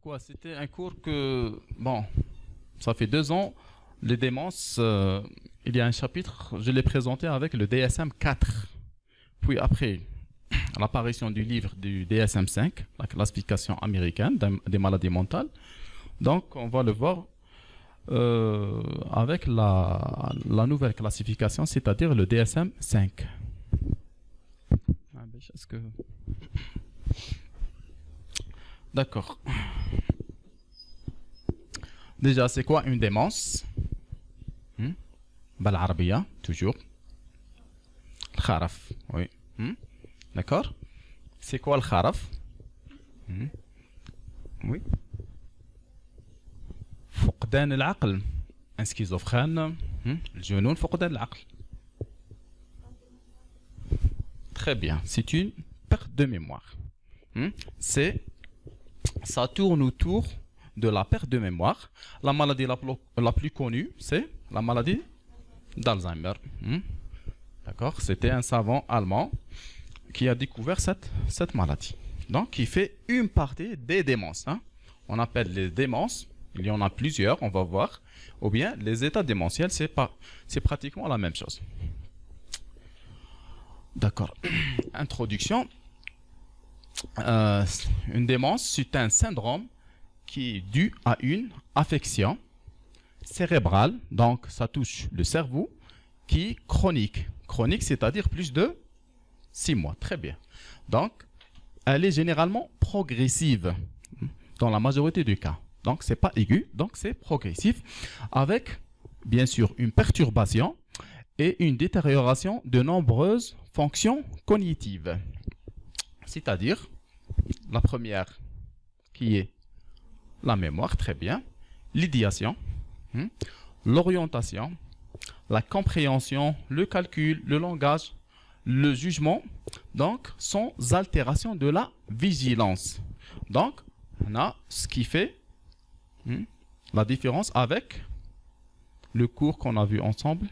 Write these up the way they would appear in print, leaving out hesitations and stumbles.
Pourquoi? C'était un cours que, bon, ça fait 2 ans, les démences, il y a un chapitre, je l'ai présenté avec le DSM 4. Puis après l'apparition du livre du DSM 5, la classification américaine des maladies mentales, donc on va le voir avec la nouvelle classification, c'est-à-dire le DSM 5. Est-ce que... D'accord. Déjà, c'est quoi une démence? Balarabia, toujours. Kharaf, oui. D'accord. C'est quoi le kharaf? Oui. فقدان العقل. Un schizophrène. الجنون فقدان العقل. Très bien. C'est une perte de mémoire. Ça tourne autour de la perte de mémoire. La maladie la plus connue, c'est la maladie d'Alzheimer. D'accord? C'était un savant allemand qui a découvert cette maladie. Donc, qui fait une partie des démences. On appelle les démences, il y en a plusieurs, on va voir. Ou bien, les états démentiels, c'est pratiquement la même chose. D'accord. Introduction. Une démence, c'est un syndrome qui est dû à une affection cérébrale, donc ça touche le cerveau, qui est chronique. Chronique, c'est-à-dire plus de 6 mois. Très bien. Donc, elle est généralement progressive dans la majorité des cas. Donc, c'est pas aigu, donc c'est progressif, avec bien sûr une perturbation et une détérioration de nombreuses fonctions cognitives. C'est-à-dire, la première qui est la mémoire, très bien, l'idéation, l'orientation, la compréhension, le calcul, le langage, le jugement, donc sans altération de la vigilance. Donc, on a ce qui fait la différence avec le cours qu'on a vu ensemble,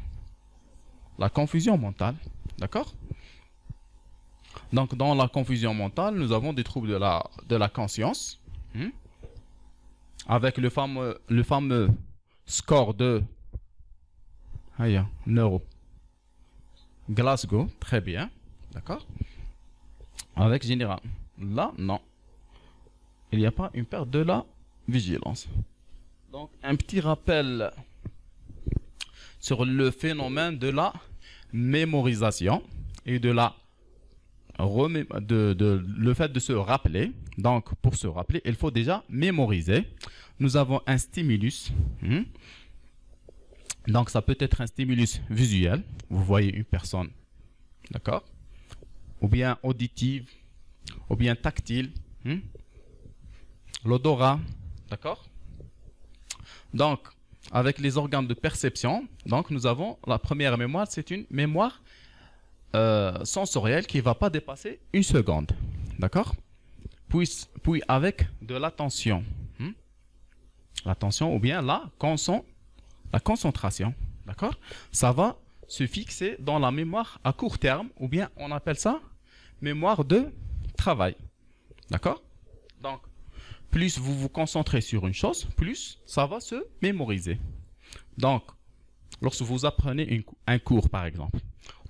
la confusion mentale, d'accord? Donc, dans la confusion mentale, nous avons des troubles de la conscience, avec le fameux score de neuro. Glasgow, très bien, d'accord? Avec général. Là, non. Il n'y a pas une perte de la vigilance. Donc, un petit rappel sur le phénomène de la mémorisation et de la le fait de se rappeler. Donc, pour se rappeler, il faut déjà mémoriser. Nous avons un stimulus. Donc, ça peut être un stimulus visuel. Vous voyez une personne, d'accord? Ou bien auditive, ou bien tactile. L'odorat, d'accord? Donc, avec les organes de perception, donc nous avons la première mémoire, c'est une mémoire sensorielle qui ne va pas dépasser 1 seconde, d'accord? Puis avec de l'attention, l'attention ou bien la concentration, d'accord? Ça va se fixer dans la mémoire à court terme, ou bien on appelle ça mémoire de travail, d'accord? Donc, plus vous vous concentrez sur une chose, plus ça va se mémoriser. Donc, lorsque vous apprenez un cours, par exemple,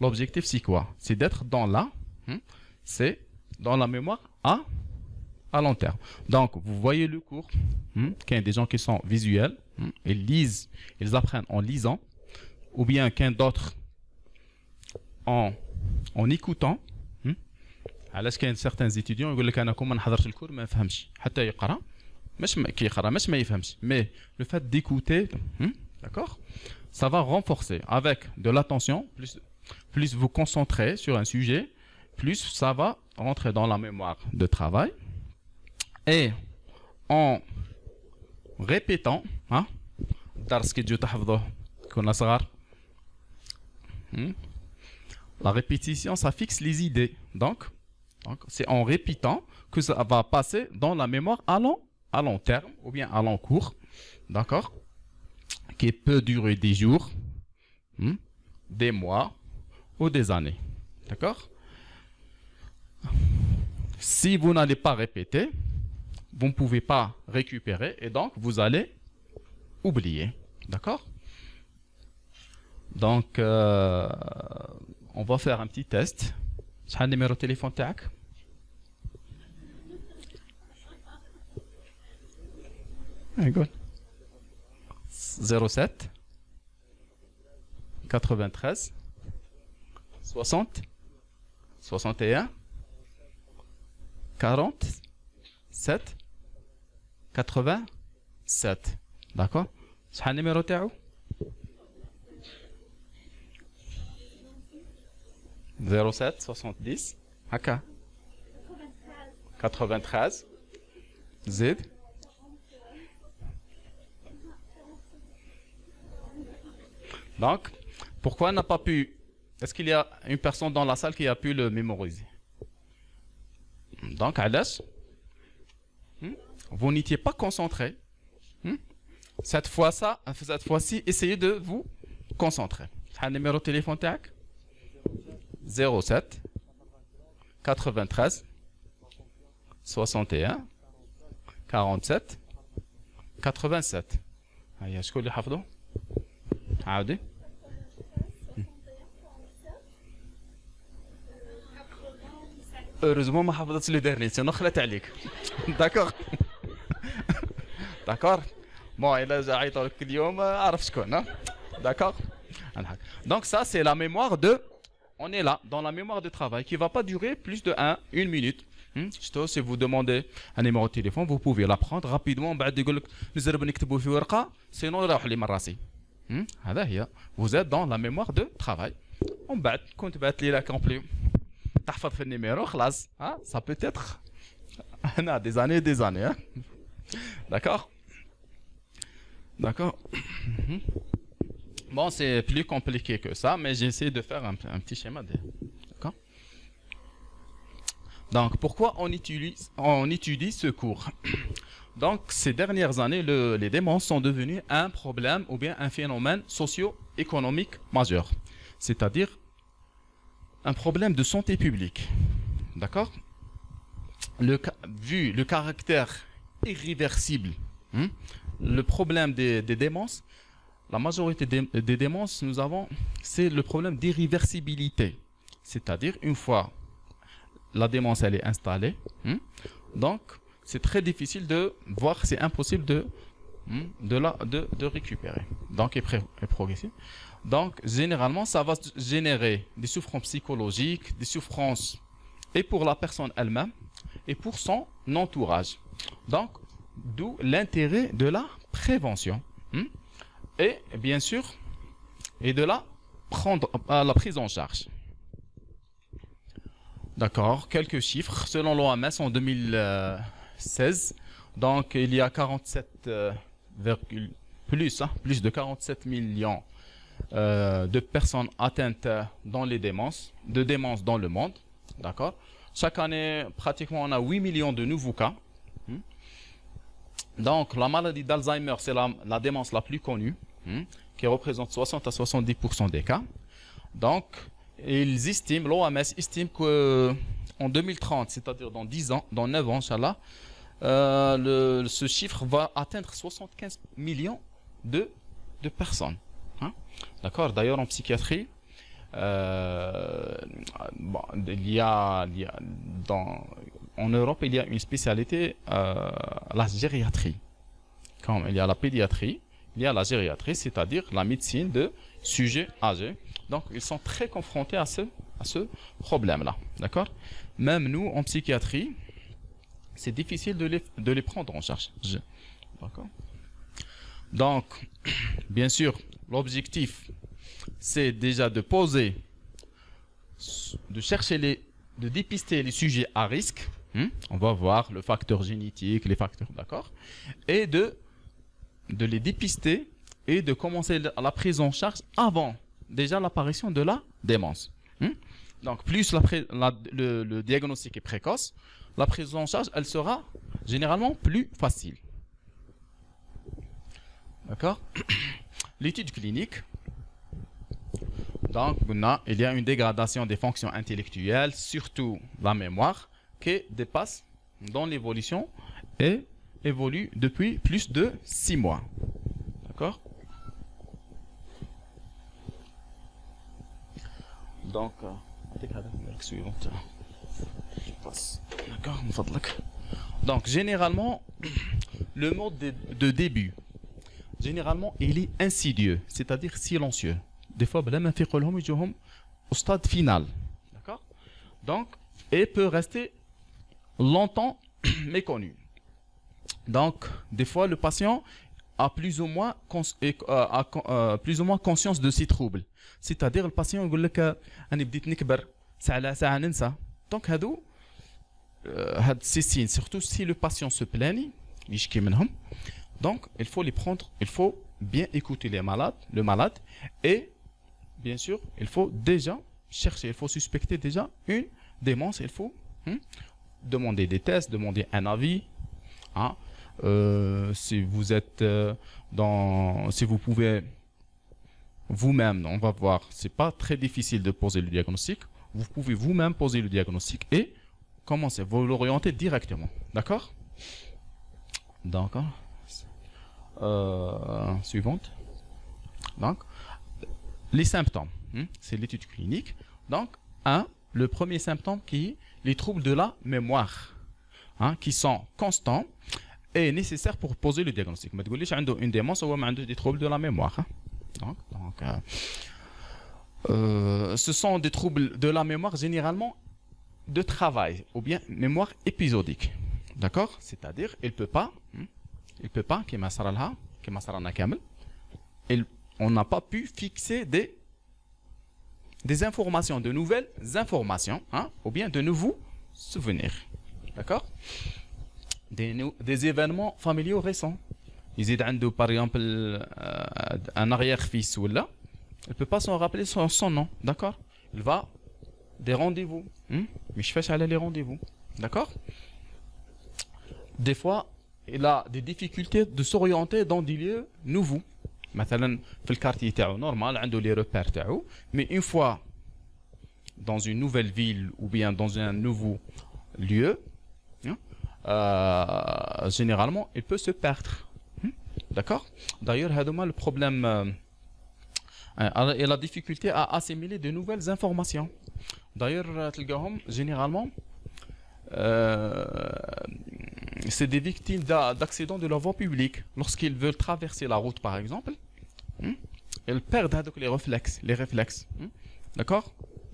l'objectif, c'est quoi? C'est d'être dans c'est dans la mémoire à long terme. Donc, vous voyez le cours, qu'il y a des gens qui sont visuels, ils lisent, ils apprennent en lisant, ou bien qu'un d'autre en écoutant. علاش كاين certains étudiants يقول لك انا كون ما نحضرش الكور ما نفهمش حتى يقرا مش كيقرا مش ما يفهمش mais le fait d'écouter d'accord, ça va renforcer avec de l'attention, plus vous concentrez sur un sujet, plus ça va rentrer dans la mémoire de travail. Et en répétant درس كي تجيو تحفظوه كنا صغار, la répétition ça fixe les idées. Donc c'est en répétant que ça va passer dans la mémoire à long terme ou bien à long cours, d'accord, qui peut durer des jours, des mois ou des années, d'accord. Si vous n'allez pas répéter, vous ne pouvez pas récupérer et donc vous allez oublier. D'accord? Donc, on va faire un petit test. شحال numéro de téléphone تاعك؟ Good. 07 93 60 61 47 87. D'accord? شحال numéro تاعو؟ 07 70 هكا 93 زيد. Donc, pourquoi on n'a pas pu... Est-ce qu'il y a une personne dans la salle qui a pu le mémoriser? Donc, علاش? Vous n'étiez pas concentré. Cette fois-ci, essayez de vous concentrer. Le numéro de téléphone تاعك? 07 93 61 47 87. هيا شكون اللي حفظه؟ عاودي. Heureusement ما حفظتش لو ديرني سينو خلات عليك. D'accord. D'accord. Bon, إلا جا عيطوا لك اليوم عرف شكون. D'accord. Donc ça c'est la mémoire de... On est là dans la mémoire de travail qui ne va pas durer plus de 1 minute. Si vous demandez un numéro de téléphone, vous pouvez l'apprendre rapidement. Sinon, vous êtes dans la mémoire de travail. Ça peut être des années et des années. D'accord? D'accord? Bon, c'est plus compliqué que ça, mais j'essaie de faire un petit schéma. D'accord? Donc, pourquoi on étudie ce cours? Donc, ces dernières années, les démences sont devenues un problème ou bien un phénomène socio-économique majeur. C'est-à-dire un problème de santé publique. D'accord? Vu le caractère irréversible, le problème des démences, la majorité des démences, c'est le problème d'irréversibilité. C'est-à-dire, une fois la démence elle est installée, donc c'est très difficile de voir, c'est impossible de récupérer. Donc, est progressif. Donc, généralement, ça va générer des souffrances psychologiques, des souffrances et pour la personne elle-même et pour son entourage. Donc, d'où l'intérêt de la prévention. Et bien sûr, et de la prise en charge. D'accord, quelques chiffres. Selon l'OMS en 2016, donc il y a 47, plus de 47 millions de personnes atteintes dans les démences, dans le monde. D'accord. Chaque année, pratiquement, on a 8 millions de nouveaux cas. Donc, la maladie d'Alzheimer, c'est la démence la plus connue, qui représente 60 à 70% des cas. Donc, l'OMS estime qu'en 2030, c'est-à-dire dans 10 ans, dans 9 ans, Inch'Allah, ce chiffre va atteindre 75 millions de personnes. D'accord. D'ailleurs, en psychiatrie, en Europe, il y a une spécialité, la gériatrie. Comme il y a la pédiatrie, il y a la gériatrie, c'est-à-dire la médecine de sujets âgés. Donc, ils sont très confrontés à ce problème-là. D'accord? Même nous, en psychiatrie, c'est difficile de les prendre en charge. D'accord? Donc, bien sûr, l'objectif, c'est déjà de chercher de dépister les sujets à risque. On va voir le facteur génétique, les facteurs, d'accord? Et de les dépister et de commencer la prise en charge avant déjà l'apparition de la démence. Donc, plus le diagnostic est précoce, la prise en charge, elle sera généralement plus facile. D'accord? L'étude clinique. Donc, il y a une dégradation des fonctions intellectuelles, surtout la mémoire, qui dépasse dans l'évolution et évolue depuis plus de 6 mois. D'accord? Donc, d'accord, donc généralement, le mode de début, généralement, il est insidieux, c'est-à-dire silencieux. Des fois, au stade final. D'accord? Donc, et peut rester longtemps méconnu. Donc, des fois, le patient a plus ou moins, plus ou moins conscience de ses troubles. C'est-à-dire, le patient يقول لك أنا بديت نكبر ساعة على ساعة ننسى. Donc, هادو ces signes, surtout si le patient se plaigne, يشكي منهم. Donc, il faut les prendre, il faut bien écouter le malade, et bien sûr, il faut déjà chercher, il faut suspecter déjà une démence, il faut demander des tests, demander un avis. Hein. Si vous êtes si vous pouvez vous-même, on va voir, c'est pas très difficile de poser le diagnostic. Vous pouvez vous-même poser le diagnostic et commencer, vous l'orienter directement. D'accord? D'accord. Suivante. Donc, les symptômes, c'est l'étude clinique. Donc, le premier symptôme qui est les troubles de la mémoire, qui sont constants et nécessaires pour poser le diagnostic. Mais tu dis une démence ou des troubles de la mémoire. Donc, ce sont des troubles de la mémoire généralement de travail ou bien mémoire épisodique. D'accord? C'est-à-dire, il peut pas, on n'a pas pu fixer des informations, de nouvelles informations, ou bien de nouveaux souvenirs. D'accord? Des événements familiaux récents. يزيد عنده par exemple un arrière-fils ou là, il peut pas s'en rappeler son nom, d'accord? Il va des rendez-vous, mais je fais aller les rendez-vous, d'accord? Des fois, il a des difficultés de s'orienter dans des lieux nouveaux. مثلا في الكارتيه تاعو normal عنده les repères تاعو, mais une fois dans une nouvelle ville ou bien dans un nouveau lieu, généralement il peut se perdre. D'accord? D'ailleurs, le problème et la difficulté à assimiler de nouvelles informations. D'ailleurs, généralement, c'est des victimes d'accidents de la voie publique. Lorsqu'ils veulent traverser la route, par exemple, ils perdent les réflexes. D'accord?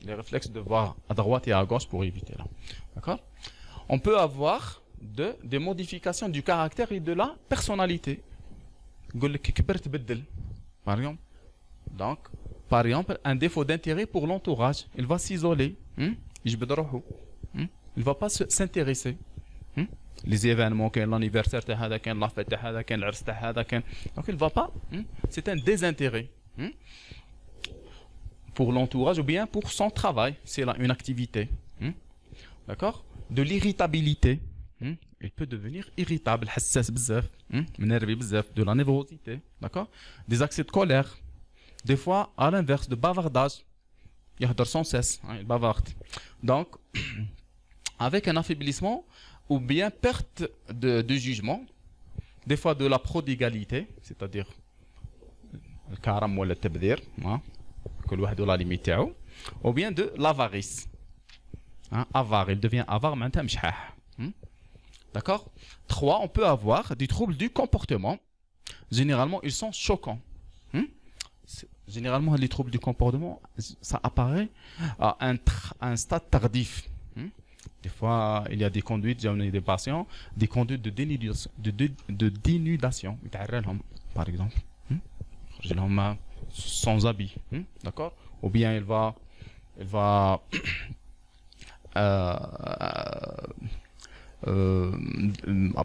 Les réflexes de voir à droite et à gauche pour éviter là. D'accord? On peut avoir des modifications du caractère et de la personnalité. Par exemple. Donc, par exemple, un défaut d'intérêt pour l'entourage. Il va s'isoler. Il ne va pas s'intéresser. Les événements, l'anniversaire, la fête, donc il ne va pas. C'est un désintérêt pour l'entourage ou bien pour son travail. C'est là une activité. D'accord? De l'irritabilité. Il peut devenir irritable, de la névrosité, d'accord? Des accès de colère. Des fois, à l'inverse, de bavardage. Il y sans cesse, il bavarde. Donc, avec un affaiblissement ou bien perte de jugement, des fois de la prodigalité, c'est-à-dire le karam ou le tabdir, que l'ouah de la limite, ou bien de l'avarice. Avare, il devient avare, maintenant, d'accord? 3, on peut avoir des troubles du comportement. Généralement, ils sont choquants. Généralement, les troubles du comportement, ça apparaît à un stade tardif. Des fois, il y a des conduites, j'ai des patients, des conduites de dénudation, par exemple. Sans habit. D'accord? Ou bien il va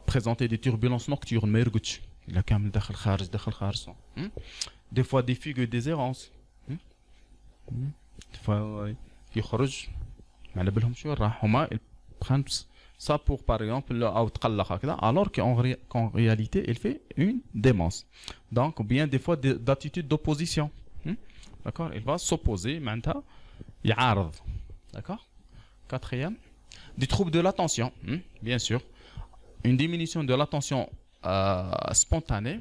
présenter des turbulences nocturnes, mais il a كامل داخل خارج. Des fois des fugues et des errances. Des fois يخرج ما على بالهم شو راح هما ils prennent ça pour par exemple أو تقلق هكذا alors qu'en réalité il fait une démence. Donc ou bien des fois d'attitude d'opposition. D'accord? Il va s'opposer معناتها يعارض. D'accord? 4e, des troubles de l'attention, bien sûr. une diminution de l'attention spontanée,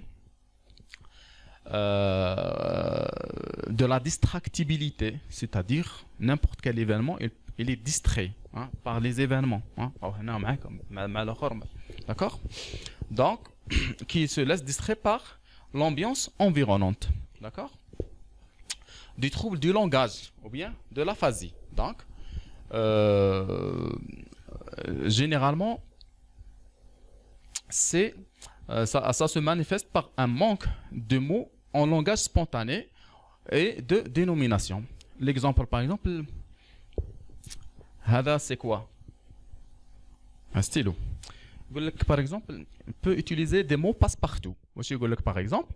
de la distractibilité, c'est-à-dire n'importe quel événement, il est distrait hein, par les événements. Hein. D'accord? Donc, qui se laisse distraire par l'ambiance environnante. D'accord? Du trouble du langage ou bien de l'aphasie. Donc, généralement, ça se manifeste par un manque de mots en langage spontané et de dénomination. L'exemple, par exemple, Hada, c'est quoi? Un stylo. Par exemple, on peut utiliser des mots passe-partout. Par exemple,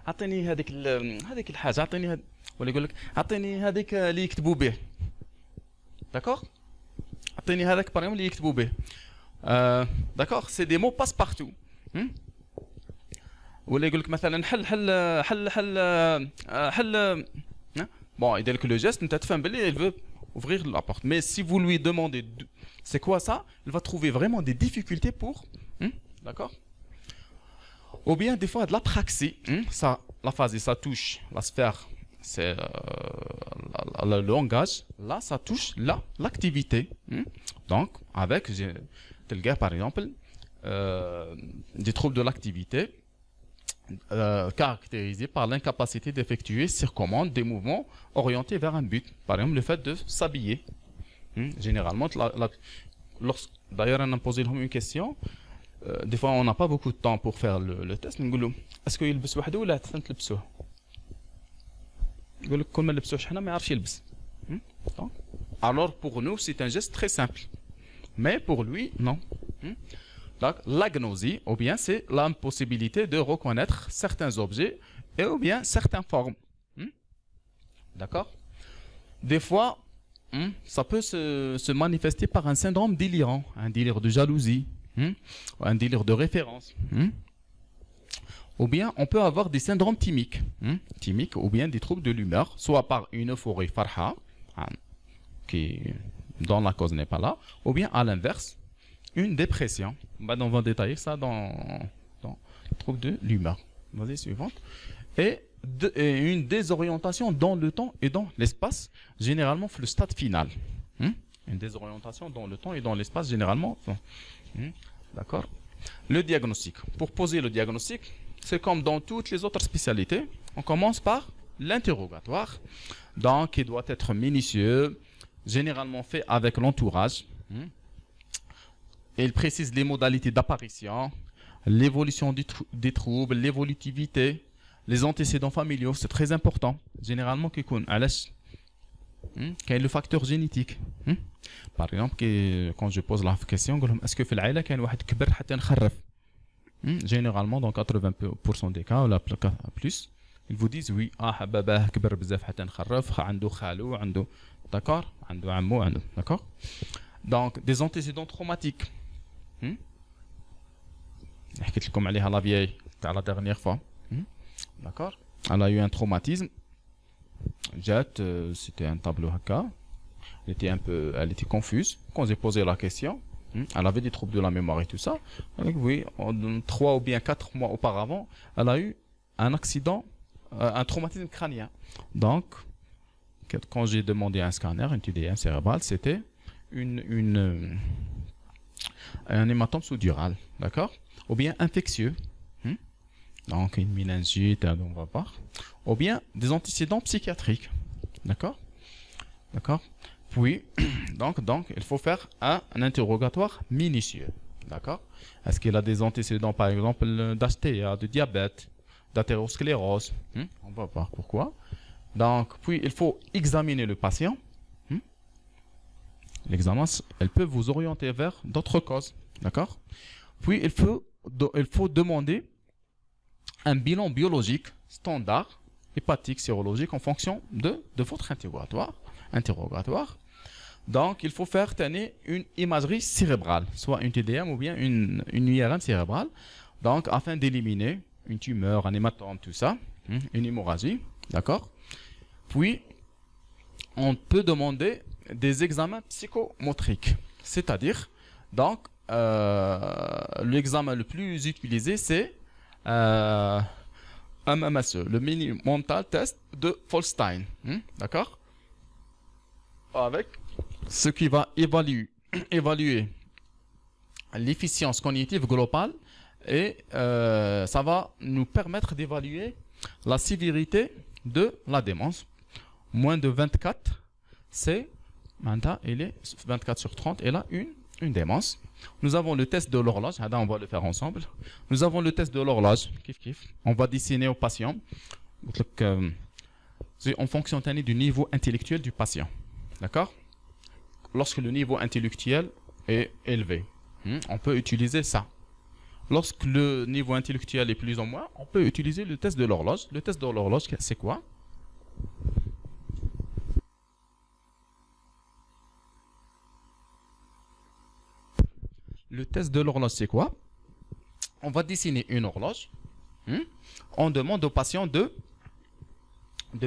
أعطيني هذيك الحاجة أعطيني ولا يقول لك أعطيني هذيك اللي يكتبوا به. D'accord? أعطيني هذاك par exemple اللي يكتبوا به. D'accord? C'est des mots passe-partout. ولا يقول لك مثلا حل bon il dit que le geste انت تفهم باللي il veut ouvrir la porte, mais si vous lui demandez c'est quoi ça, il va trouver vraiment des difficultés pour d'accord, ou bien des fois de la praxis, ça la phase ça touche la sphère, c'est le langage, là ça touche l'activité, donc avec tel gars par exemple des troubles de l'activité caractérisé par l'incapacité d'effectuer sur commande des mouvements orientés vers un but. Par exemple, le fait de s'habiller. Généralement, d'ailleurs, on a posé une question. Des fois, on n'a pas beaucoup de temps pour faire le test. Est-ce qu'il يلبس وحده ولا تلبسوه؟ يقول لك كل ما نلبسوه حنا ما يعرفش يلبس. Alors, pour nous, c'est un geste très simple. Mais pour lui, non. Donc, l'agnosie, ou bien c'est l'impossibilité de reconnaître certains objets et ou bien certaines formes. D'accord? Des fois, ça peut se manifester par un syndrome délirant, un délire de jalousie, un délire de référence. Ou bien on peut avoir des syndromes thymiques, ou bien des troubles de l'humeur, soit par une euphorie farha, qui dont la cause n'est pas là, ou bien à l'inverse, une dépression. On va détailler ça dans le trouble de l'humeur. Vas-y, suivante. Et une désorientation dans le temps et dans l'espace, généralement le stade final. Une désorientation dans le temps et dans l'espace, généralement. D'accord. Le diagnostic. Pour poser le diagnostic, c'est comme dans toutes les autres spécialités. On commence par l'interrogatoire. Donc, il doit être minutieux, généralement fait avec l'entourage. Il précise les modalités d'apparition, l'évolution des troubles, l'évolutivité, les antécédents familiaux, c'est très important. Généralement, quel est le facteur génétique? Par exemple, quand je pose la question, est-ce que في العائلة كان واحد كبر حتى نخرف? Généralement, dans 80% des cas, ou plus, ils vous disent oui, باباه كبر بزاف حتى نخرف, عنده خالو, عنده, d'accord, عنده عمو, عنده, d'accord. Donc, des antécédents traumatiques. حكيت لكم عليها لا فياي تاع لا dernière fois. D'accord. Elle a eu un traumatisme. Jette, c'était un tableau haka. Elle était confuse. Quand j'ai posé la question, elle avait des troubles de la mémoire et tout ça. Donc, oui, 3 ou bien 4 mois auparavant, elle a eu un accident, un traumatisme crânien. Donc, quand j'ai demandé un scanner, une TDM cérébrale, c'était un hématome sous-dural, d'accord, ou bien infectieux, donc une méningite, on va voir, ou bien des antécédents psychiatriques, d'accord, d'accord. Puis, donc, il faut faire un interrogatoire minutieux, d'accord. Est-ce qu'il a des antécédents, par exemple, d'asthée, de diabète, d'athérosclérose, on va voir pourquoi. Donc, puis il faut examiner le patient. L'examen, elle peut vous orienter vers d'autres causes, d'accord. Puis il faut demander un bilan biologique standard, hépatique, sérologique, en fonction de votre interrogatoire. Donc, il faut faire tenir une imagerie cérébrale, soit une TDM ou bien une IRM cérébrale, donc afin d'éliminer une tumeur, un hématome, tout ça, une hémorragie, d'accord. Puis, on peut demander des examens psychomotriques, c'est-à-dire, donc, l'examen le plus utilisé, c'est MMSE, le Mini Mental Test de Folstein. D'accord? Avec ce qui va évaluer l'efficience cognitive globale et ça va nous permettre d'évaluer la sévérité de la démence. Moins de 24, c'est maintenant, il est 24 sur 30, et là, une démence. Nous avons le test de l'horloge, on va le faire ensemble. Nous avons le test de l'horloge, on va dessiner au patient, en fonction du niveau intellectuel du patient. D'accord? Lorsque le niveau intellectuel est élevé, on peut utiliser ça. Lorsque le niveau intellectuel est plus ou moins, on peut utiliser le test de l'horloge. Le test de l'horloge, c'est quoi? Le test de l'horloge, c'est quoi? On va dessiner une horloge. On demande au patient de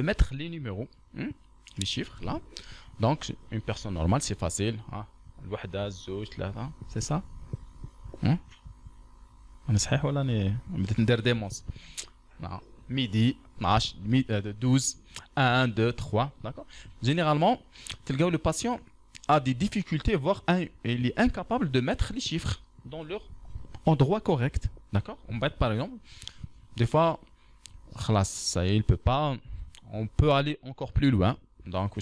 mettre les numéros, les chiffres, là. Donc, une personne normale, c'est facile. C'est ça? أنا صحيح ولا أنا بديت ندير ديمونس؟ midi 12 1 2 3 d'accord. Généralement تلقاو le patient a des difficultés, voire il est incapable de mettre les chiffres dans leur endroit correct, d'accord. On va être par exemple des fois ça y est, il peut pas, on peut aller encore plus loin. Donc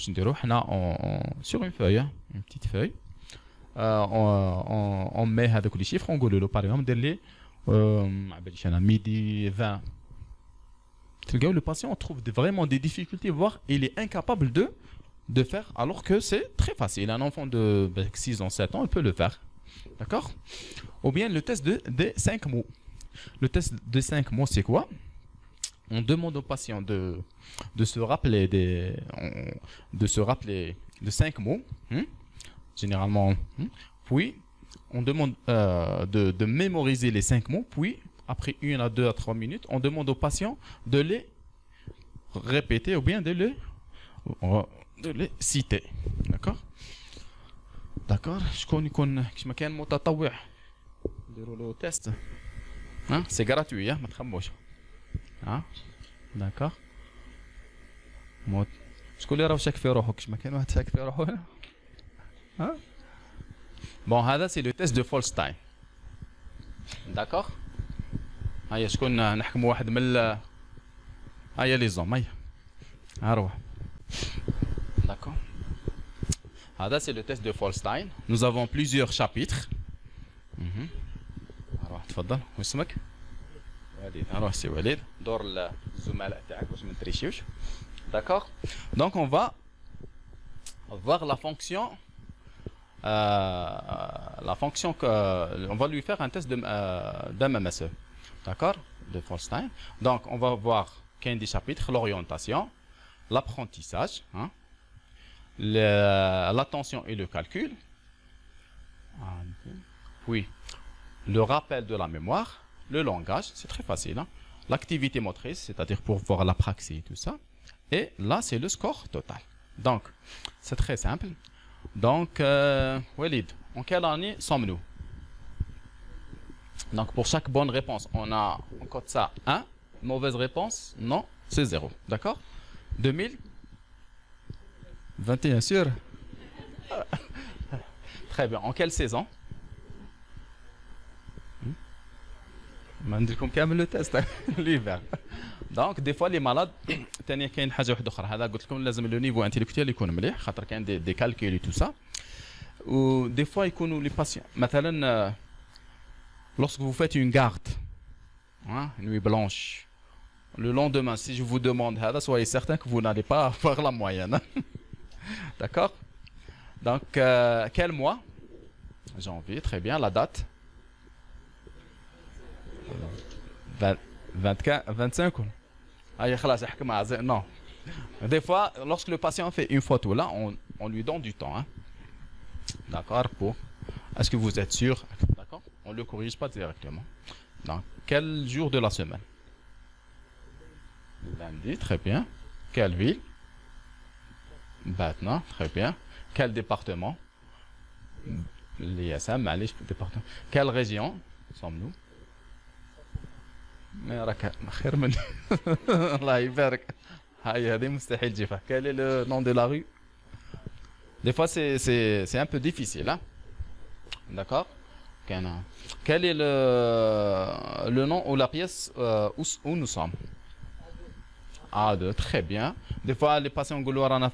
sur une feuille, une petite feuille, on met avec les chiffres, on dit par exemple midi 20. Le patient trouve vraiment des difficultés, voire il est incapable de faire, alors que c'est très facile. Un enfant de 6 ans, 7 ans, il peut le faire. D'accord? Ou bien le test des 5 mots. Le test des 5 mots, c'est quoi? On demande au patient de se rappeler de 5 mots, généralement, puis on demande de mémoriser les 5 mots, puis après 1 à 2 à 3 minutes, on demande au patient de les répéter ou bien de les citer. D'accord? D'accord? شكون يكون كيما كان متطوع نديروا له تيست. سي غراتوي ما تخموش. داكور. شكون اللي راه شاك في روحو كيما كاين واحد شاك في روحو هنا؟ بون هذا سي لو تيست دو فولستاين. داكور. هيا شكون نحكموا واحد من هيا لي زوم هيا روح. D'accord. هذا c'est le test de Folstein. Nous avons plusieurs chapitres. روح تفضل. واسمك؟ وليد. روح سي وليد. دور الزملاء تاعك باش ما تريشيوش. D'accord. Donc on va voir la fonction que on va lui faire un test d'un MMSE. D'accord? De Folstein. Donc on va voir qu'un des chapitres, l'orientation, l'apprentissage, l'attention et le calcul, puis le rappel de la mémoire, le langage, c'est très facile, l'activité motrice, c'est-à-dire pour voir la praxis et tout ça, et là c'est le score total. Donc c'est très simple. Donc Walid, en quelle année sommes-nous? Donc pour chaque bonne réponse, on code ça 1, mauvaise réponse, non, c'est 0. D'accord? 2021 sûr? Très bien. En quelle saison? Je vais le test. L'hiver. Donc des fois les malades تاني كاين حاجه واحده اخرى. هذا قلت لكم لازم لو نيفو انتيليكتويال يكون مليح خاطر كاين دي كالكول et tout ça. Ou des fois يكونوا les patients مثلا lorsque vous faites une garde, une nuit blanche, le lendemain, si je vous demande, soyez certain que vous n'allez pas avoir la moyenne. D'accord? Donc, quel mois? Janvier, très bien. La date? 25. Non. Des fois, lorsque le patient fait une photo, là, on lui donne du temps. D'accord? Est-ce que vous êtes sûr? D'accord? On ne le corrige pas directement. Donc, quel jour de la semaine? Lundi, très bien. Quelle ville? Maintenant, très bien. Quel département? l'ISM, معليش département. Quelle région sommes-nous? ما راك خير مني. الله يبارك. هاي هذه مستحيل تجيبها. Quel est le nom de la rue? Des fois c'est un peu difficile, hein? D'accord? Quel est le nom ou la pièce où nous sommes? A2, très bien. Des fois les patients ont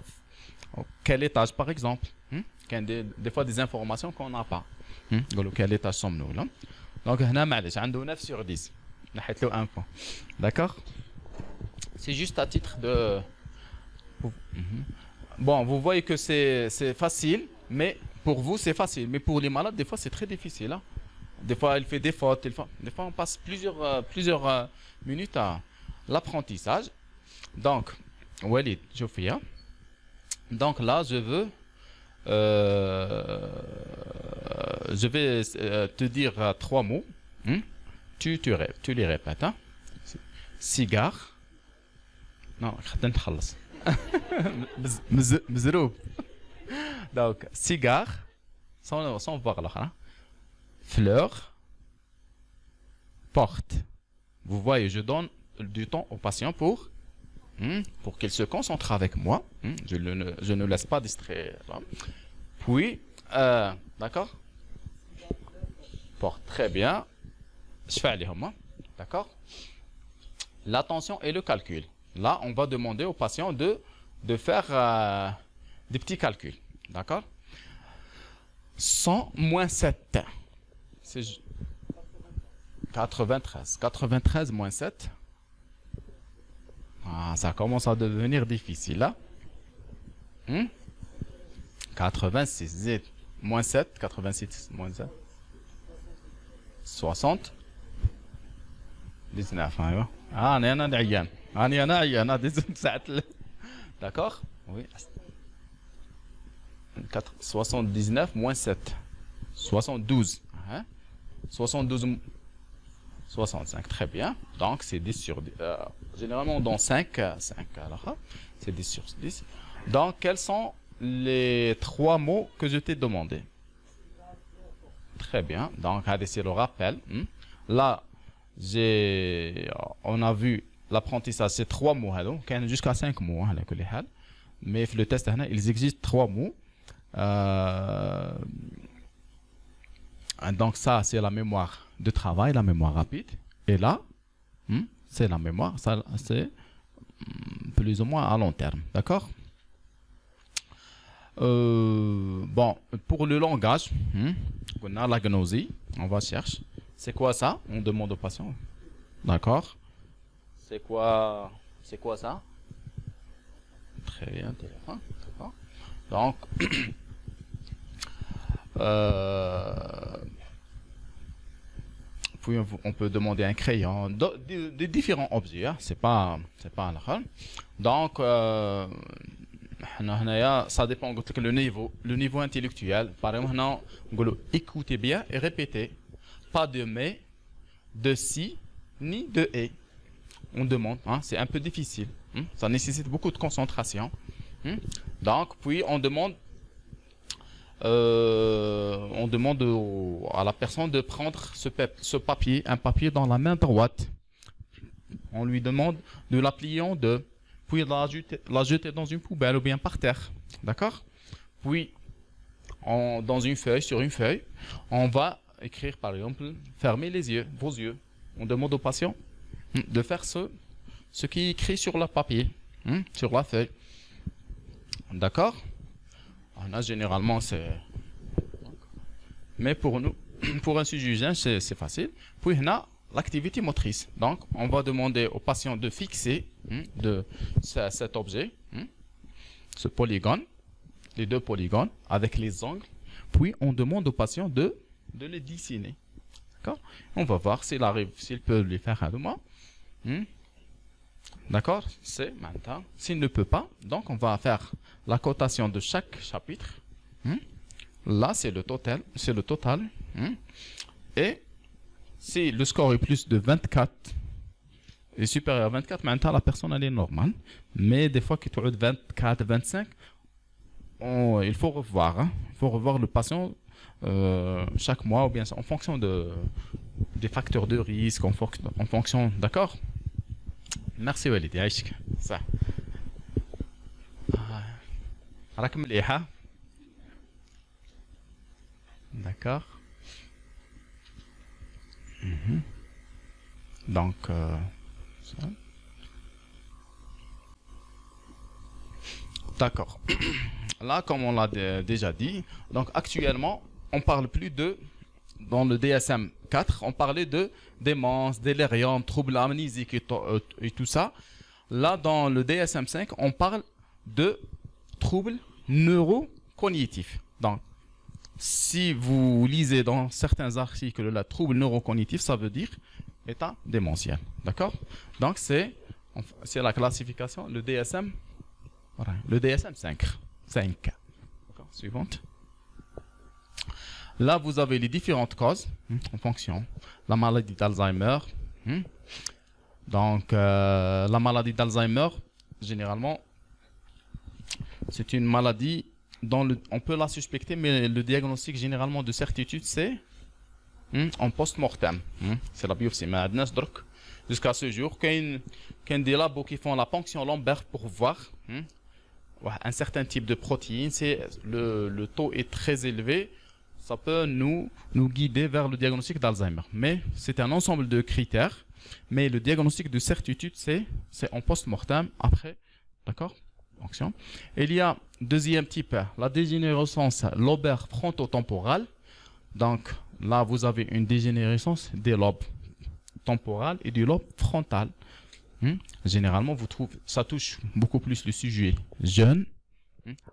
quel étage par exemple? Des fois des informations qu'on n'a pas. Quel étage sommes-nous là? Donc هنا معليش عنده 9 sur 10. نحيت له 1 point. D'accord? C'est juste à titre de Bon, vous voyez que c'est facile, mais pour vous c'est facile, mais pour les malades des fois c'est très difficile, hein? Des fois il fait des fautes, des fois on passe plusieurs minutes à l'apprentissage. Donc Walid, Jofia. Donc là je vais te dire 3 mots. Tu les répètes, hein? Cigare. Non, خلينا نخلص. مزروب. Donc cigare sans voir l'autre, hein? Fleur, porte. Vous voyez, je donne du temps au patient pour qu'il se concentre avec moi. Je ne laisse pas distraire. Puis, d'accord? Porte, très bien. Je fais aller, d'accord? L'attention et le calcul. Là, on va demander au patient de faire des petits calculs. D'accord? 100 moins 7. C'est 93. 93 moins 7. Ah, ça commence à devenir difficile, là. 86 moins 7. 86 moins 7. 60. 19. Ah, أنا عيان. أنا عيان. D'accord? Oui. 79 moins 7. 72. Hein? 72. 65. Très bien. Donc, c'est 10 sur 10. Généralement, on donne 5. Alors, c'est 10 sur 10. Donc, quels sont les 3 mots que je t'ai demandé? Très bien. Donc, c'est le rappel. Là, on a vu l'apprentissage, c'est 3 mots. Jusqu'à 5 mots. Mais le test, il existe 3 mots. Donc, ça, c'est la mémoire de travail, la mémoire rapide. Et là, c'est la mémoire, ça, c'est plus ou moins à long terme. D'accord? Bon, pour le langage, on a la gnosie, on va chercher. C'est quoi ça? On demande au patient. D'accord? C'est quoi ça? Très bien, téléphone. D'accord. Donc, puis on peut demander un crayon, de différents objets. Hein. C'est pas un rôle. Donc, ça dépend le niveau intellectuel. Par exemple, écoutez bien et répétez. Pas de mais, de si, ni de et. On demande, hein, c'est un peu difficile. Ça nécessite beaucoup de concentration. Donc, puis on demande à la personne de prendre ce papier, un papier dans la main droite. On lui demande de la plier en deux, puis la jeter dans une poubelle ou bien par terre. D'accord? Puis, dans une feuille, sur une feuille, on va écrire par exemple, fermez les yeux, vos yeux. On demande au patient de faire ce qui est écrit sur le papier, sur la feuille. D'accord? Généralement, c'est... Mais pour nous, pour un sujet, c'est facile. Puis, on a l'activité motrice. Donc, on va demander au patient de fixer cet objet, ce polygone, les 2 polygones, avec les angles. Puis, on demande au patient de les dessiner. D'accord? On va voir s'il peut les faire à 2 mois. D'accord? C'est maintenant. S'il ne peut pas, donc on va faire la cotation de chaque chapitre. Là, c'est le total. Et si le score est plus de 24 et supérieur à 24, maintenant la personne elle est normale. Mais des fois qu'il trouve 24, 25, il faut revoir. Il faut revoir le patient chaque mois, ou bien en fonction des facteurs de risque, en fonction, d'accord? Merci Walid, يعيشك. صح. راك مليحة. D'accord. Donc, ça. D'accord. Là, comme on l'a déjà dit, donc actuellement, on parle plus de, dans le DSM 4, on parlait de démence, délirium, troubles amnésiques et tout ça. Là, dans le DSM 5, on parle de troubles neurocognitifs. Donc, si vous lisez dans certains articles le trouble neurocognitif, ça veut dire état démentiel. D'accord? Donc, c'est la classification, le DSM. Voilà, le DSM 5. Suivante. Là, vous avez les différentes causes en fonction. La maladie d'Alzheimer. Donc, la maladie d'Alzheimer, généralement, c'est une maladie dont on peut la suspecter, mais le diagnostic généralement de certitude, c'est en post-mortem. C'est la biopsie. Mais jusqu'à ce jour, qu'il y a des labos qui font la ponction lombaire pour voir un certain type de protéines, le taux est très élevé, ça peut nous guider vers le diagnostic d'Alzheimer. Mais c'est un ensemble de critères, mais le diagnostic de certitude, c'est en post-mortem, après, d'accord? Fonction. Il y a deuxième type, la dégénérescence lobaire frontotemporale. Donc là, vous avez une dégénérescence des lobes temporales et du lobe frontal. Généralement, vous trouvez, ça touche beaucoup plus le sujet jeune.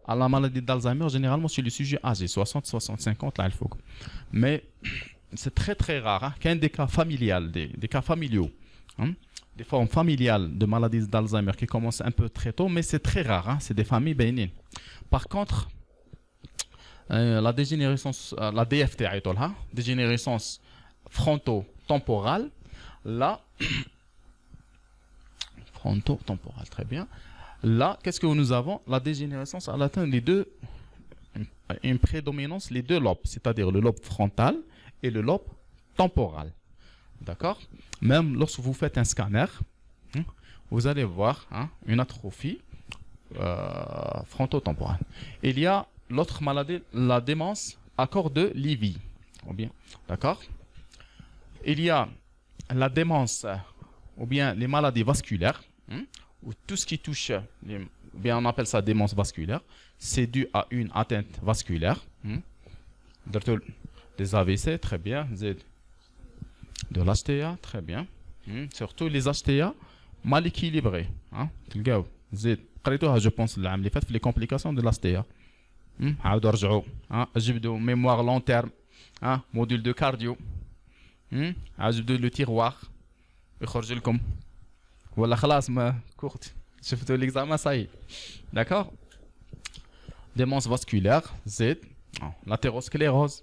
À la maladie d'Alzheimer, généralement, c'est le sujet âgé, 60, 65 ans, là, il faut. Mais c'est très très rare. Qu'il y a des cas familiales, des cas familiaux, des formes familiales de maladie d'Alzheimer qui commencent un peu très tôt, mais c'est très rare. C'est des familles bénines. Par contre, la dégénérescence, la DFT, dégénérescence fronto-temporale, là, fronto-temporale, très bien. Là, qu'est-ce que nous avons? La dégénérescence, elle atteint une prédominance, les deux lobes, c'est-à-dire le lobe frontal et le lobe temporal. D'accord? Même lorsque vous faites un scanner, vous allez voir une atrophie fronto-temporale. Il y a l'autre maladie, la démence à corps de Lévy. Bien, d'accord? Il y a la démence, ou bien les maladies vasculaires, ou tout ce qui touche, bien on appelle ça démence vasculaire, c'est dû à une atteinte vasculaire. Des AVC, très bien. De l'HTA, très bien. Surtout les HTA mal équilibrés. Je pense les complications de l'HTA. Mémoire long terme, module de cardio, le tiroir. Voilà, خلاص ما courte. شفتوا l'examen, ça y est. D'accord? Démence vasculaire, Z. L'athérosclérose.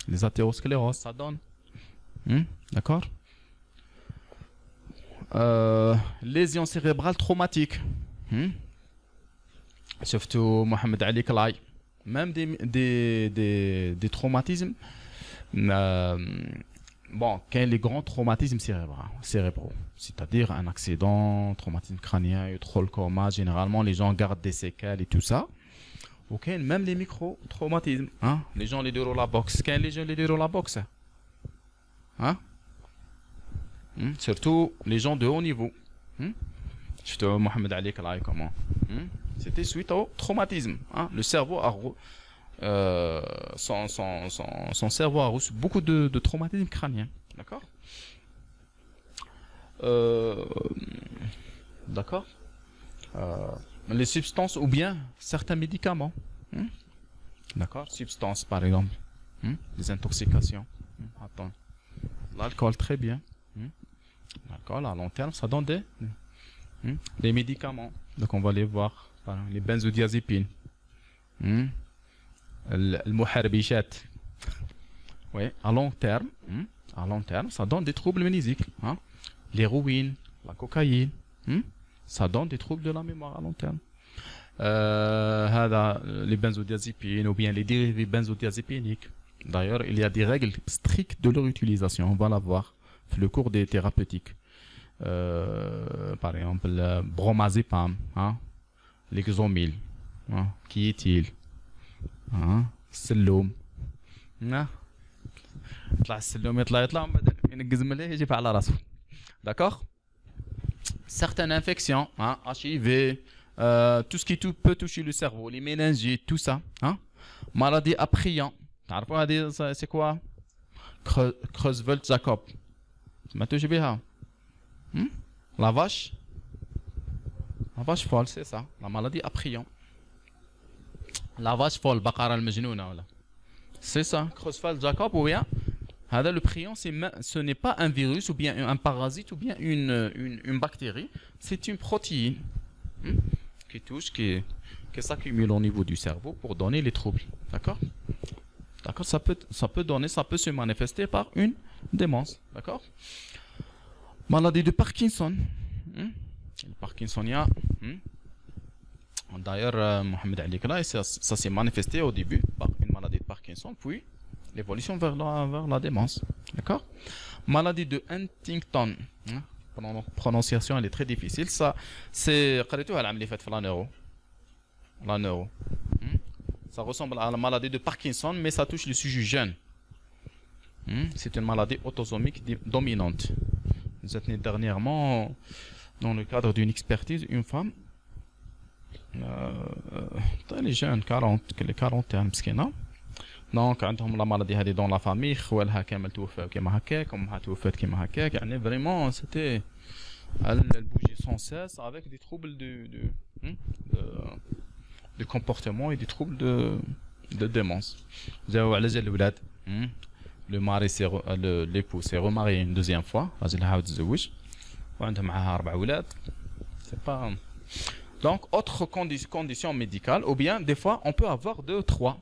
Les athéroscléroses, ça donne. D'accord? Lésion cérébrale traumatique. شفتوا Mohamed Ali Klay. Même des traumatismes. Bon, quand les grands traumatismes cérébraux, c'est-à-dire un accident, traumatisme crânien, le coma, généralement les gens gardent des séquelles et tout ça. Ok, même les micro-traumatismes, les gens les déroulent la boxe. Quand les gens les déroulent la boxe, surtout les gens de haut niveau. C'était Mohamed Ali Klay, comment? C'était suite au traumatisme. Le cerveau a son cerveau a reçu beaucoup de traumatismes crâniens. D'accord? D'accord? Les substances ou bien certains médicaments. D'accord? Substances, par exemple. Les intoxications. Attends. L'alcool, très bien. L'alcool, à long terme, ça donne des médicaments. Donc, on va les voir. Par exemple, les benzodiazépines. المحربشات. Oui, à long terme, ça donne des troubles mnésiques. L'héroïne, la cocaïne, ça donne des troubles de la mémoire à long terme. Les benzodiazépines ou bien les dérivés benzodiazépiniques. D'ailleurs, il y a des règles strictes de leur utilisation. On va la voir dans le cours des thérapeutiques. Par exemple, le bromazépam, hein, l'exomil, hein, qui est-il, hein, السلوم. يطلع السلوم يطلع من بعد ينقز مليه يجي على راسه. D'accord? Certaines infections, hein, HIV, tout ce qui peut toucher le cerveau, les méningites, tout ça, hein. Maladie à priant. C'est quoi? Creutzfeldt-Jakob. ما توجي بها. La vache folle, c'est ça, la maladie à priant. La vache folle, بقرة المجنونة ولا. C'est ça, Creutzfeldt-Jakob ou bien le prion, ce n'est pas un virus ou bien un parasite ou bien une bactérie, c'est une protéine qui touche, qui s'accumule au niveau du cerveau pour donner les troubles. D'accord? D'accord, ça peut se manifester par une démence. D'accord? Maladie de Parkinson. Le Parkinsonien. D'ailleurs, Mohamed Ali Kla, ça s'est manifesté au début par une maladie de Parkinson, puis l'évolution vers la démence. D'accord? Maladie de Huntington. Prononciation, elle est très difficile. Ça, c'est la neuro. Ça ressemble à la maladie de Parkinson, mais ça touche le sujet jeune. C'est une maladie autosomique dominante. Vous êtes né dernièrement, dans le cadre d'une expertise, une femme, elle est jeune, les quarantaines, donc عندهم la maladie هذه dans la famille خوالها كامل توفاو كيما هكاك امها توفات كيما هكاك يعني vraiment c'était elle bougeait sans cesse avec des troubles de comportement et des troubles de démence. جاو على جال الولاد le mari l'époux s'est remarié une deuxième fois راجل عاود تزوج وعندها معاها 4 اولاد. C'est pas donc autre condition médicale ou bien des fois on peut avoir 2 3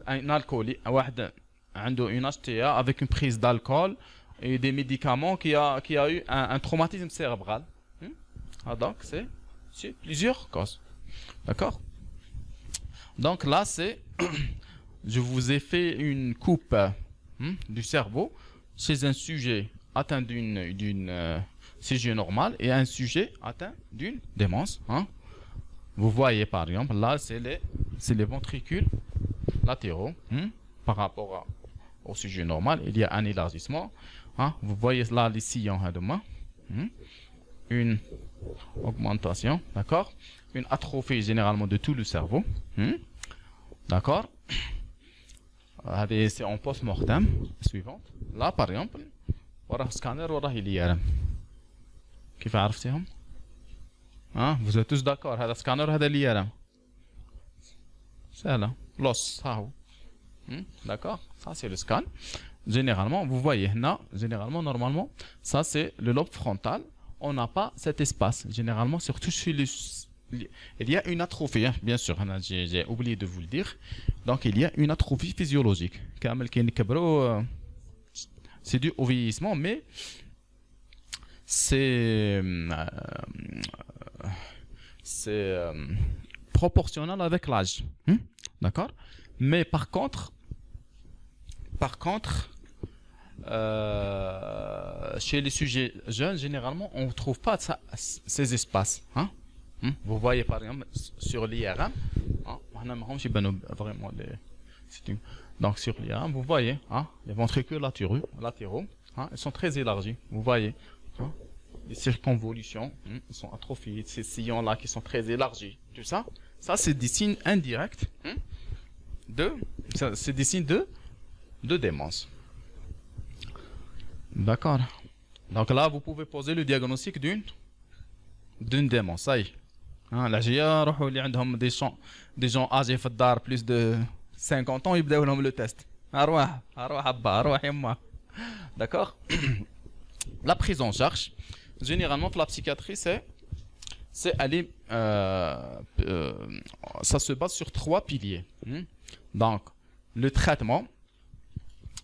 un alcoolique, une HTA avec une prise d'alcool et des médicaments qui a eu un traumatisme cérébral. Donc c'est plusieurs causes. D'accord? Donc là c'est je vous ai fait une coupe du cerveau chez un sujet atteint d'une sujet normal et un sujet atteint d'une démence. Vous voyez par exemple là c'est les ventricules latéraux par rapport au sujet normal, il y a un élargissement. Vous voyez là les sillons une augmentation, d'accord, une atrophie généralement de tout le cerveau, d'accord. C'est en post-mortem suivante. Là par exemple وراه سكانر وراه اليارم كيف عرفتيهم؟ vous êtes tous d'accord هذا سكانر هذا اليارم سهلة l'os ça d'accord, ça c'est le scan. Généralement vous voyez là, généralement normalement ça c'est le lobe frontal, on n'a pas cet espace généralement, surtout chez il y a une atrophie, bien sûr j'ai oublié de vous le dire. Donc il y a une atrophie physiologique كامل كي نكبروا c'est dû au vieillissement mais c'est proportionnel avec l'âge. D'accord? Mais par contre chez les sujets jeunes généralement on ne trouve pas ces espaces. Vous voyez par exemple sur l'IRM, vraiment donc sur l'IRM vous voyez les ventricules latéraux, ils sont très élargis, vous voyez les circonvolutions, ils sont atrophiés, ces sillons là qui sont très élargis, tout ça c'est des signes indirects c'est des signes de démence. D'accord. Donc là vous pouvez poser le diagnostic d'une démence. Ça y est. العشية روحوا اللي عندهم des gens âgés في الدار plus de 50 ans يبداو لهم le test. أروح أبا أروح يما. D'accord. La prise en charge généralement pour la psychiatrie c'est aller ça se base sur 3 piliers. Donc le traitement,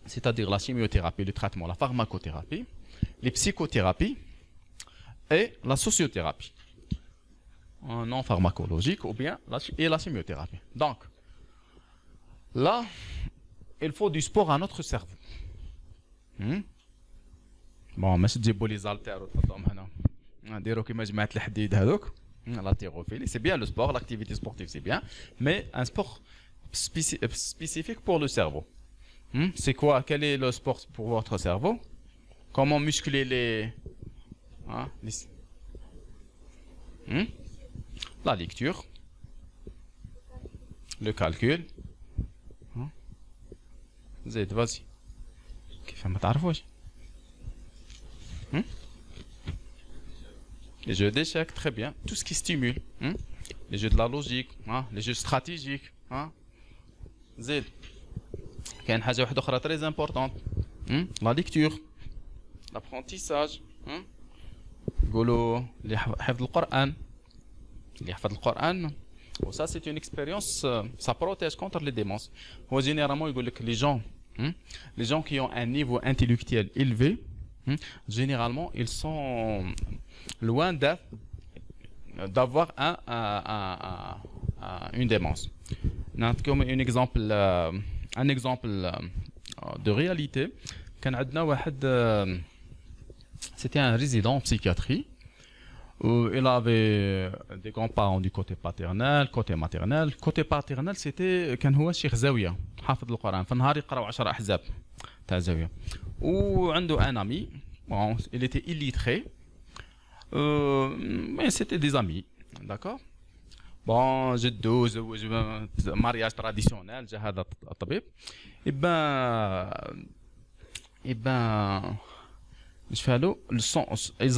c'est-à-dire la chimiothérapie, le traitement, la pharmacothérapie, les psychothérapies et la sociothérapie. non pharmacologique ou bien la chimiothérapie. Donc, là, il faut du sport à notre cerveau. Bon, ماشي تجيبوا لي زالتير وتحطهم هنا نديروا كيما جماعة الحديد هذوك l'haltérophilie, c'est bien le sport, l'activité sportive c'est bien, mais un sport spécifique pour le cerveau. C'est quoi? Quel est le sport pour votre cerveau? Comment muscler la lecture, le calcul. زيد vas-y. كيف ما تعرفوش؟ Les jeux d'échecs, très bien. Tout ce qui stimule. Les jeux de la logique, les jeux stratégiques. زيد. كاين حاجة واحدة أخرى très importante. La lecture, l'apprentissage. يقولوا اللي حفظ القرآن. اللي يحفظ القرآن. Ça c'est une expérience, ça protège contre les démences. Généralement, يقول لك les gens qui ont un niveau intellectuel élevé, généralement, ils sont loin d'avoir une démence. Comme un exemple de réalité. كان عندنا واحد, c'était un résident en psychiatrie. Il avait des grands-parents du côté paternel, côté maternel. Côté paternel, c'était كان هو شيخ زاوية حافظ القرآن في النهار يقرأ 10 أحزاب تاع زاوية. وعنده un ami, bon, il était illettré, mais c'était des amis, d'accord. Bon, جدو زوج mariage traditionnel, جا هذا الطبيب. Et ben ils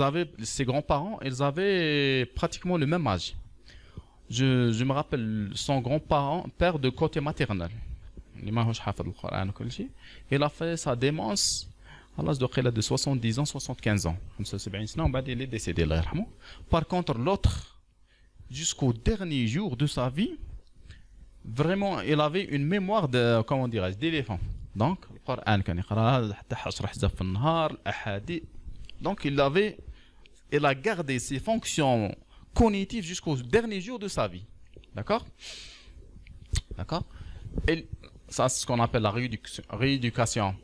avaient, ses grands-parents, ils avaient pratiquement le même âge. Je me rappelle son grand-parent, père de côté maternel. Il a fait sa démence à l'âge de 70 ans, 75 ans. Il est décédé. Par contre, l'autre, jusqu'au dernier jour de sa vie, vraiment, il avait une mémoire de, comment dirais-je, d'éléphant. Donc, القرآن كان يقرأ حتى 10 حزب في النهار الأحاديث. Donc, il a gardé ses fonctions cognitives jusqu'au dernier jour de sa vie. D'accord? D'accord? Et ça, c'est ce qu'on appelle la rééducation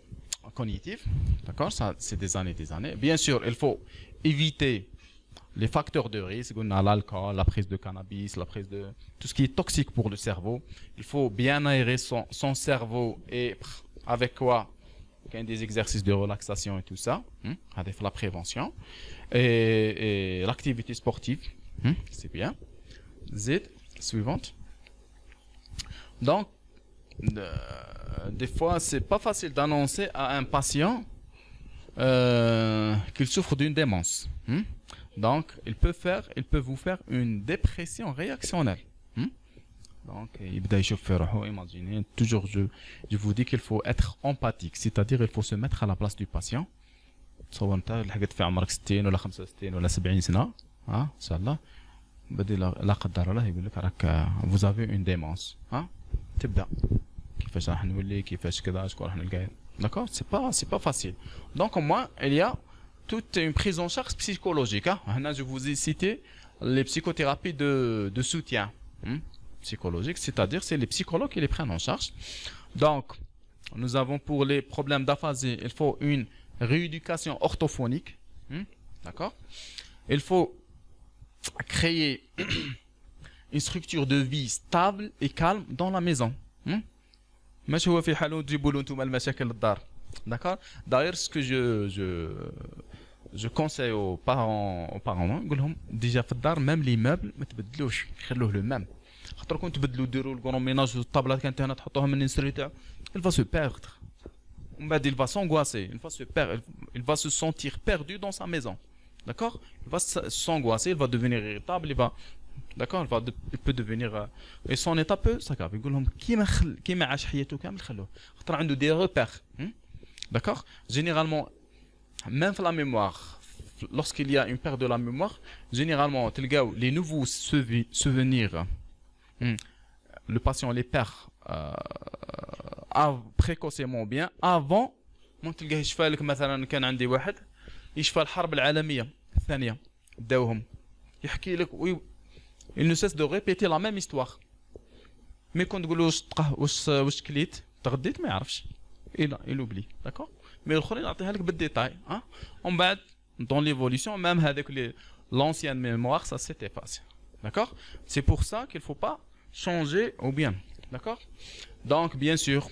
cognitive. D'accord? Ça, c'est des années, des années. Bien sûr, il faut éviter les facteurs de risque, l'alcool, la prise de cannabis, la prise de tout ce qui est toxique pour le cerveau. Il faut bien aérer son cerveau et avec quoi? Des exercices de relaxation et tout ça, avec la prévention et l'activité sportive, c'est bien. Z suivante. Donc, des fois, c'est pas facile d'annoncer à un patient qu'il souffre d'une démence. Donc, il peut vous faire une dépression réactionnelle. Donc, imaginez, toujours je vous dis qu'il faut être empathique, c'est-à-dire il faut se mettre à la place du patient. تصور انت لحقت في عمرك 60 ولا 65 ولا 70 سنه ان شاء الله بدي لا قدر الله يقول لك راك vous avez une démence تبدا كيفاش راح نولي كيفاش كذا شكون راح نلقى. D'accord, c'est pas facile. Donc au moins il y a toute une prise en charge psychologique. Là je vous ai cité les psychothérapies de soutien psychologique, c'est-à-dire c'est les psychologues qui les prennent en charge. Donc nous avons pour les problèmes d'aphasie, il faut une rééducation orthophonique. D'accord. Il faut créer une structure de vie stable et calme dans la maison. ماشي هو في حاله تجيبوا له انتم المشاكل للدار. D'accord. D'ailleurs ce que je conseille aux parents نقول لهم déjà في الدار même l'immeuble ما تبدلوش خلوه le même. خاطر كون تبدلوا ديروا الكرون ميناج والطابلات كانت هنا تحطوها من الانستري تاعو il va se perdre. ومن بعد il va s'angoisser, il va se sentir perdu dans sa maison. D'accord. Il va s'angoisser, il va devenir irritable, d'accord, il peut devenir et son état peut s'aggraver. يقول لهم كيما عاش حياته كامل خلوه خاطر عنده des repères. D'accord. Généralement même la mémoire, lorsqu'il y a une perte de la mémoire, généralement تلقاو les nouveaux souvenirs le patient les perd précocement bien avant. ممكن تلقاه يشفى لك. مثلا كان عندي واحد يشفى الحرب العالميه الثانيه داوهم يحكي لك il ne cesse de répéter la même histoire. Mais quand on dit واش كليت تغديت ما يعرفش. Il oublie, d'accord? Mais الآخرين يعطيها لك بالديتاي. En بعد dans l'évolution même هذاك l'ancienne mémoire ça s'est effacé. D'accord? C'est pour ça qu'il faut pas changer ou bien. D'accord? Donc bien sûr,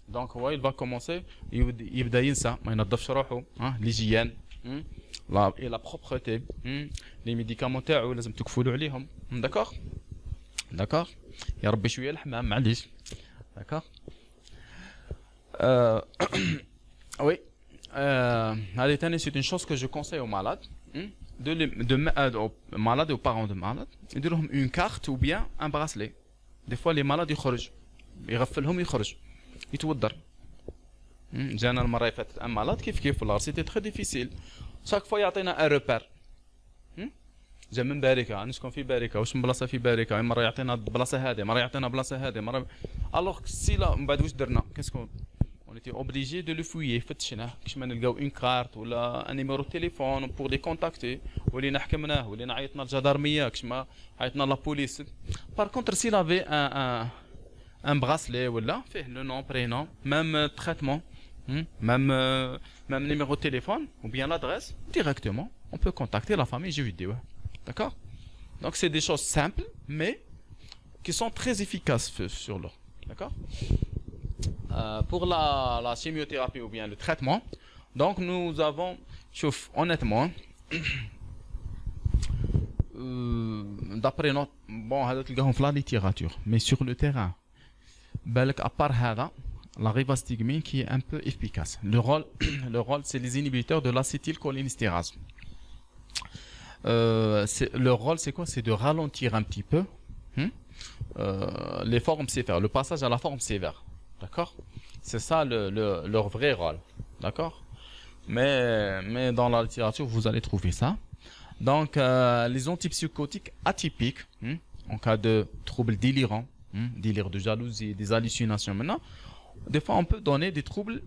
donc ouais, il va commencer يبدا ينسى ما ينظفش روحه, l'hygiène, et la propreté, les médicaments تاعو لازم تكفلوا عليهم. D'accord? D'accord? يا ربي شويه الحمام معليش. D'accord? Oui. هذه ثاني c'est une chose que je conseille aux malades, aux malades et aux parents de malades, يدير لهم une carte ou bien un bracelet. Des fois les malades يخرج يغفلهم يخرج يتوضر. جانا المره اللي فاتت ان malade كيف والله سيتي très difficile. chaque fois يعطينا un repère. جا من باركه نسكن في باركه واش من بلاصه في باركه, مره يعطينا بلاصه هذه, مره يعطينا بلاصه هذه, مره الوغ سي لا من بعد واش درنا كاسكو on était obligé de le fouiller. فتشناه كاش ما نلقاو اون كارت ولا ان نيميرو تليفون بور لي كونتاكتي, ولينا حكمناه ولينا عيطنا للجدارميه كاش ما عيطنا لابوليس. بار كونتر سي لافي ان براسلي ولا فيه لو نون برينون ميم تريتمون, même numéro de téléphone ou bien l'adresse, directement on peut contacter la famille jeux vidéo. D'accord? Donc c'est des choses simples mais qui sont très efficaces sur l'eau. D'accord? Pour la chimiothérapie ou bien le traitement, donc nous avons, honnêtement, d'après notre, bon, la littérature, mais sur le terrain, à part la rivastigmine qui est un peu efficace. Le rôle c'est les inhibiteurs de l'acétylcholinestérase. Le rôle c'est quoi? C'est de ralentir un petit peu les formes sévères, le passage à la forme sévère. D'accord? C'est ça leur vrai rôle. D'accord? Mais dans la littérature, vous allez trouver ça. Donc, les antipsychotiques atypiques, en cas de troubles délirants, délire de jalousie, des hallucinations maintenant, des fois on peut donner des troubles,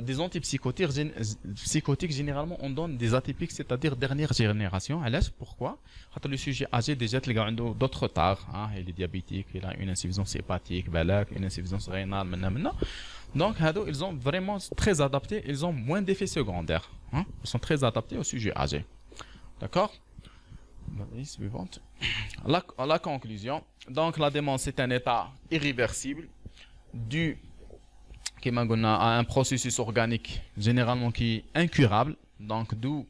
des antipsychotiques, généralement on donne des atypiques, c'est-à-dire dernière génération. Pourquoi? Le sujet âgé déjà il a d'autres retards, il est diabétique, il a une insuffisance hépatique, une insuffisance rénale maintenant. Donc ils sont vraiment très adaptés, ils ont moins d'effets secondaires, ils sont très adaptés au sujet âgé. D'accord? Suivante. La conclusion, donc la démence c'est un état irréversible dû à un processus organique généralement qui est incurable, donc d'où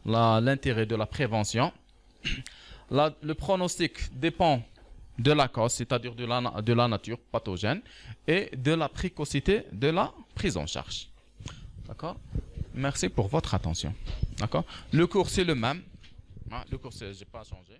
l'intérêt de la prévention. Le pronostic dépend de la cause, c'est-à-dire de la nature pathogène, et de la précocité de la prise en charge. D'accord? Merci pour votre attention. D'accord? Le cours c'est le même. Le cours, j'ai pas changé.